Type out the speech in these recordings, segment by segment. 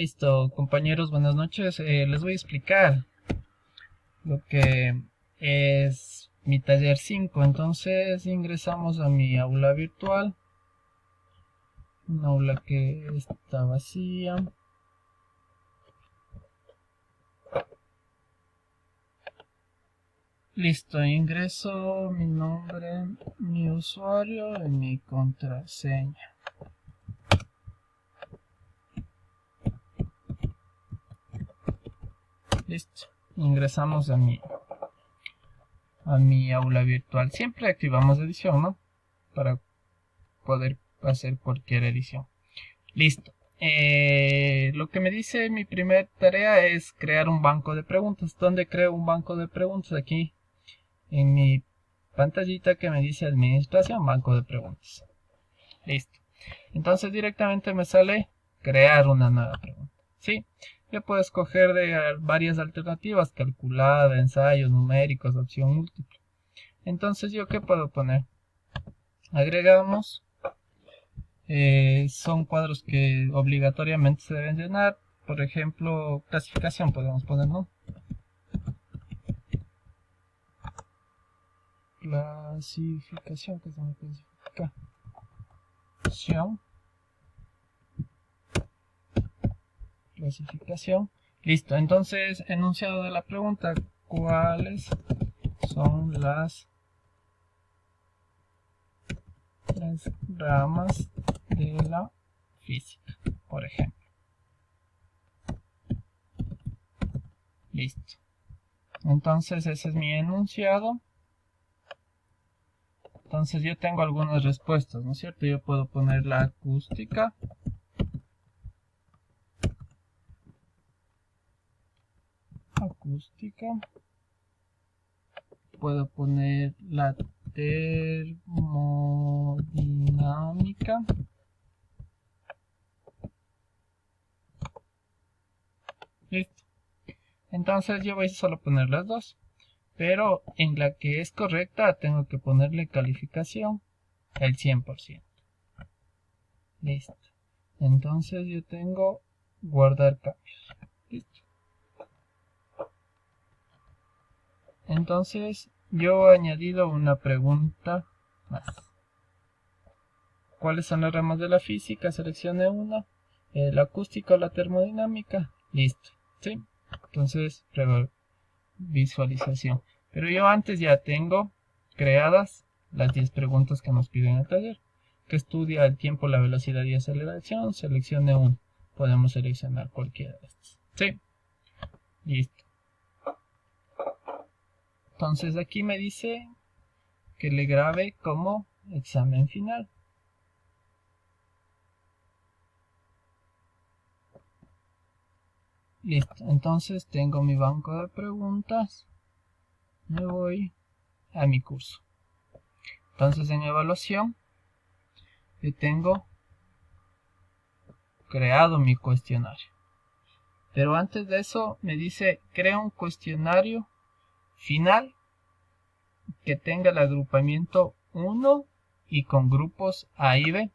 Listo, compañeros, buenas noches. Les voy a explicar lo que es mi taller 5. Entonces ingresamos a mi aula virtual, una aula que está vacía. Listo, ingreso mi nombre, mi usuario y mi contraseña. Listo, ingresamos a mi aula virtual. Siempre activamos edición, ¿no? Para poder hacer cualquier edición. Listo. Lo que me dice mi primer tarea es crear un banco de preguntas. ¿Dónde creo un banco de preguntas? Aquí en mi pantallita que me dice administración, banco de preguntas. Listo. Entonces directamente me sale crear una nueva pregunta. ¿Sí? Yo puedo escoger de varias alternativas: calculada, ensayos, numéricos, opción múltiple. Entonces yo, ¿qué puedo poner? Agregamos. Son cuadros que obligatoriamente se deben llenar. Por ejemplo, clasificación podemos poner, ¿no? Clasificación, que se llama clasificación. Clasificación. Listo. Entonces, enunciado de la pregunta: ¿cuáles son las ramas de la física? Por ejemplo. Listo. Entonces, ese es mi enunciado. Entonces yo tengo algunas respuestas, ¿no es cierto? Yo puedo poner la acústica, puedo poner la termodinámica, listo. Entonces yo voy a solo poner las dos, pero en la que es correcta tengo que ponerle calificación el 100%. Listo. Entonces yo tengo guardar cambios. Listo. Entonces yo he añadido una pregunta más. ¿Cuáles son las ramas de la física? Seleccione una. La acústica o la termodinámica. Listo. ¿Sí? Entonces, visualización. Pero yo antes ya tengo creadas las 10 preguntas que nos piden en el taller. Que estudia el tiempo, la velocidad y aceleración. Seleccione una. Podemos seleccionar cualquiera de estas. ¿Sí? Listo. Entonces aquí me dice que le grabe como examen final. Listo, entonces tengo mi banco de preguntas. Me voy a mi curso. Entonces en evaluación yo tengo creado mi cuestionario. Pero antes de eso me dice crea un cuestionario final que tenga el agrupamiento 1 y con grupos A y B.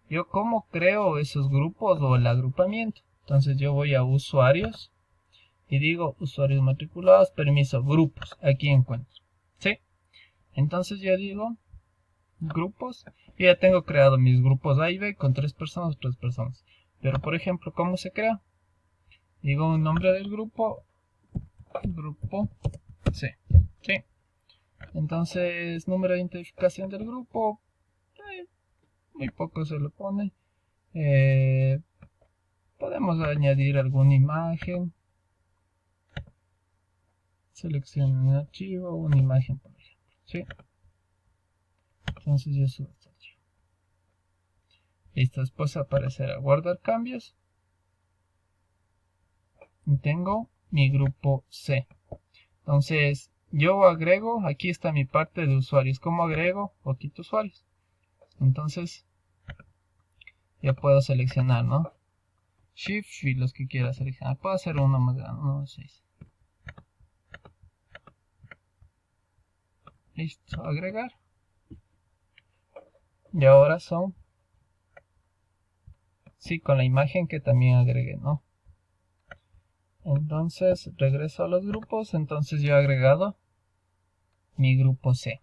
Yo, ¿cómo creo esos grupos o el agrupamiento? Entonces yo voy a usuarios y digo usuarios matriculados, permiso, grupos. Aquí encuentro. ¿Sí? Entonces yo digo grupos. Yo ya tengo creado mis grupos A y B con 3 personas, 3 personas. Pero por ejemplo, ¿cómo se crea? Digo un nombre del grupo, grupo C. ¿Sí? Entonces, número de identificación del grupo, muy poco se lo pone. Podemos añadir alguna imagen. Selecciono un archivo, una imagen, por ejemplo. ¿Sí? Entonces yo subo este archivo. Listo, después aparecerá guardar cambios. Y tengo mi grupo C. Entonces yo agrego, aquí está mi parte de usuarios. ¿Cómo agrego o quito usuarios? Entonces ya puedo seleccionar, ¿no? Shift y los que quiera seleccionar. Puedo hacer uno más grande, uno de 6. Listo, agregar. Y ahora son Sí, con la imagen que también agregué, ¿no? Entonces regreso a los grupos. Entonces yo he agregado mi grupo C.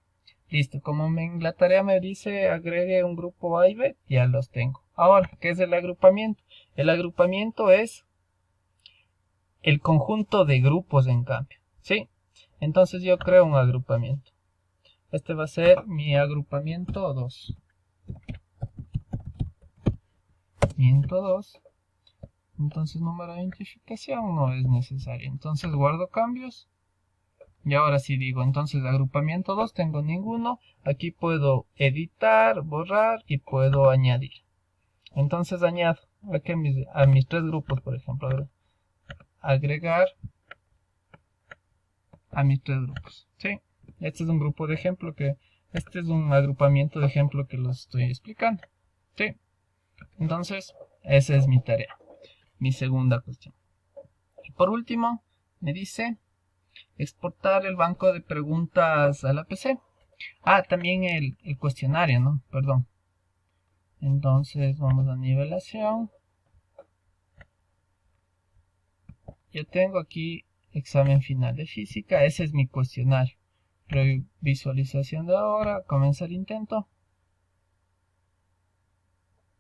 Listo, como en la tarea me dice agregue un grupo A y B, ya los tengo. Ahora, ¿qué es el agrupamiento? El agrupamiento es el conjunto de grupos, en cambio, ¿sí? Entonces yo creo un agrupamiento. Este va a ser mi agrupamiento 2. Entonces número de identificación no es necesario. Entonces guardo cambios. Y ahora sí digo, entonces agrupamiento 2 tengo ninguno. Aquí puedo editar, borrar y puedo añadir. Entonces añado aquí a mis 3 grupos, por ejemplo. Agregar a mis 3 grupos. ¿Sí? Este es un grupo de ejemplo este es un agrupamiento de ejemplo que los estoy explicando. ¿Sí? Entonces, esa es mi tarea. Mi segunda cuestión. Y por último, me dice exportar el banco de preguntas a la PC. También el cuestionario, ¿no? Perdón. Entonces vamos a nivelación. Yo tengo aquí examen final de física. Ese es mi cuestionario. Visualización de ahora. Comenzar intento.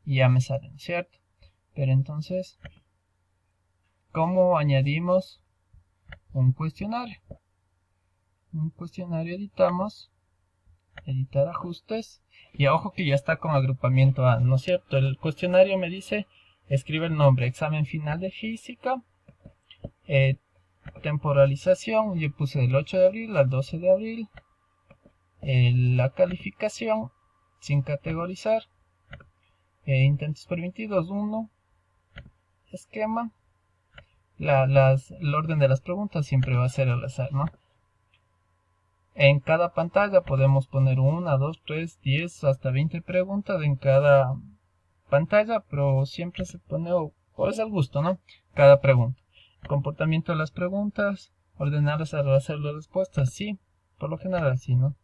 Y ya me salen, ¿cierto? Pero entonces, ¿cómo añadimos un cuestionario? Un cuestionario editamos. Editar ajustes. Y ojo que ya está con agrupamiento A, ¿no es cierto? El cuestionario me dice, escribe el nombre, examen final de física, temporalización, yo puse del 8 de abril al 12 de abril, la calificación, sin categorizar, intentos permitidos, 1, esquema, el orden de las preguntas siempre va a ser al azar, ¿no? En cada pantalla podemos poner 1, 2, 3, 10, hasta 20 preguntas en cada pantalla, pero siempre se pone, o es al gusto, ¿no? Cada pregunta. Comportamiento de las preguntas, ordenarlas al hacer las respuestas, sí, por lo general sí, ¿no?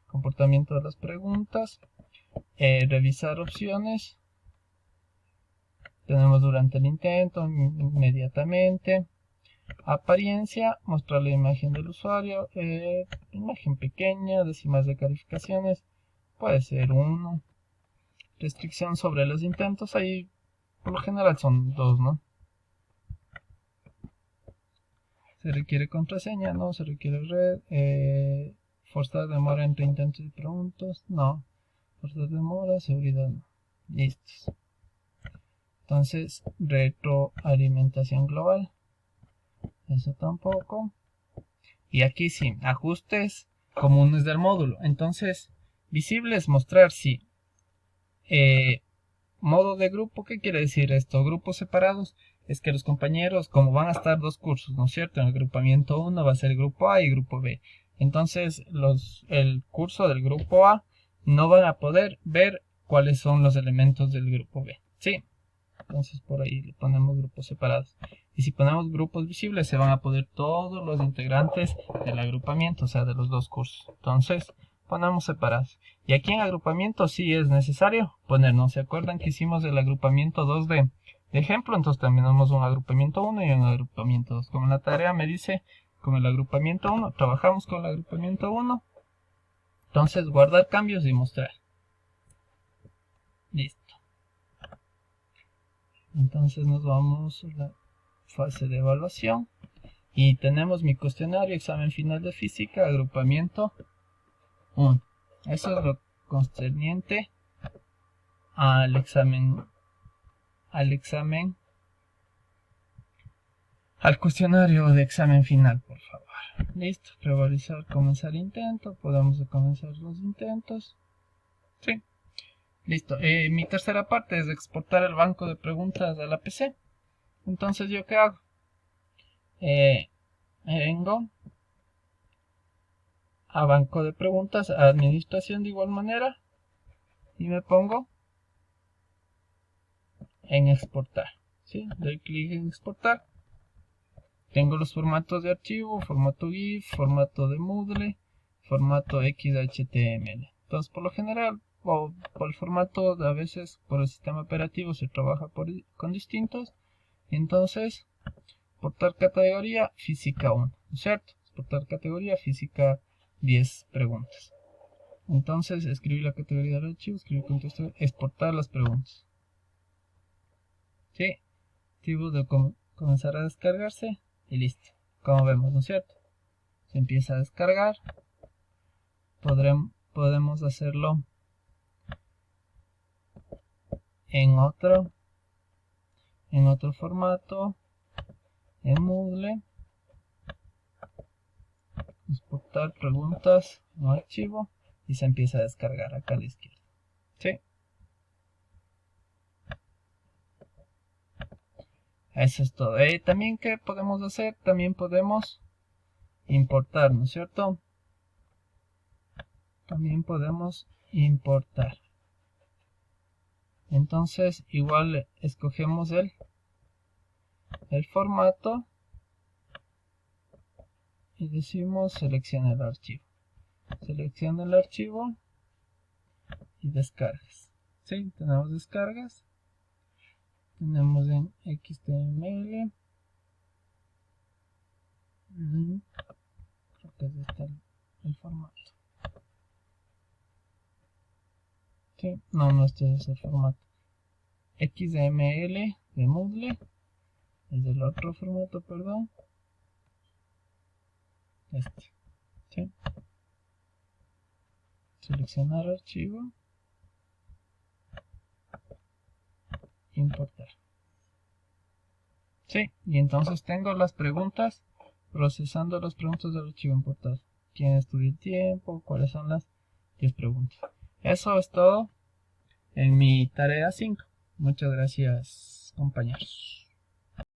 Comportamiento de las preguntas, revisar opciones, tenemos durante el intento, inmediatamente, apariencia, mostrar la imagen del usuario, imagen pequeña, décimas de calificaciones, puede ser 1, restricción sobre los intentos, ahí por lo general son 2, ¿no? Se requiere contraseña, no, se requiere red, forzar demora entre intentos y preguntas, no, forzar demora, seguridad, no. Listos. Entonces, retroalimentación global, eso tampoco. Y aquí sí, ajustes comunes del módulo. Entonces, visibles, mostrar sí. Modo de grupo, ¿qué quiere decir esto? Grupos separados, es que los compañeros, como van a estar 2 cursos, ¿no es cierto? En el agrupamiento 1 va a ser grupo A y grupo B. Entonces, el curso del grupo A no van a poder ver cuáles son los elementos del grupo B. ¿Sí? Entonces, por ahí le ponemos grupos separados. Y si ponemos grupos visibles, se van a poder todos los integrantes del agrupamiento, o sea, de los 2 cursos. Entonces, ponemos separados. Y aquí en agrupamiento sí es necesario ponernos. ¿Se acuerdan que hicimos el agrupamiento 2 de ejemplo? Entonces también tenemos un agrupamiento 1 y un agrupamiento 2. Como la tarea me dice con el agrupamiento 1, trabajamos con el agrupamiento 1. Entonces guardar cambios y mostrar. Listo. Entonces nos vamos a la fase de evaluación. Y tenemos mi cuestionario, examen final de física, agrupamiento 1. Eso es lo concerniente al examen, al cuestionario de examen final, por favor. Listo, prevalorizar, comenzar intento, podemos comenzar los intentos. Sí, listo. Mi tercera parte es exportar el banco de preguntas a la PC. Entonces, ¿yo qué hago? Vengo a banco de preguntas, a administración de igual manera, y me pongo en exportar. ¿Sí? Doy clic en exportar. Tengo los formatos de archivo, formato GIF, formato de Moodle, formato XHTML. Entonces, por lo general, o por el formato, a veces por el sistema operativo se trabaja con distintos. Entonces, exportar categoría física 1, ¿cierto? Exportar categoría física 10 preguntas. Entonces, escribir la categoría del archivo, escribir contexto, exportar las preguntas. ¿Sí? El archivo de comenzar a descargarse y listo. Como vemos, ¿no es cierto? Se empieza a descargar. Podemos hacerlo en otro formato, en Moodle, exportar preguntas, un archivo, y se empieza a descargar acá a la izquierda. ¿Sí? Eso es todo. También, ¿qué podemos hacer? También podemos importar, ¿no es cierto? También podemos importar. Entonces, igual escogemos el formato y decimos selecciona el archivo. Selecciona el archivo y descargas. ¿Sí? Tenemos descargas. Tenemos en XML. Creo que es este el formato. ¿Sí? No, este es el formato. XML de Moodle. Es del otro formato, perdón. Este. ¿Sí? Seleccionar archivo. Importar. Sí, y entonces tengo las preguntas, procesando las preguntas del archivo importado. ¿Quién estudia el tiempo? ¿Cuáles son las 10 preguntas? Eso es todo en mi tarea 5. Muchas gracias, compañeros.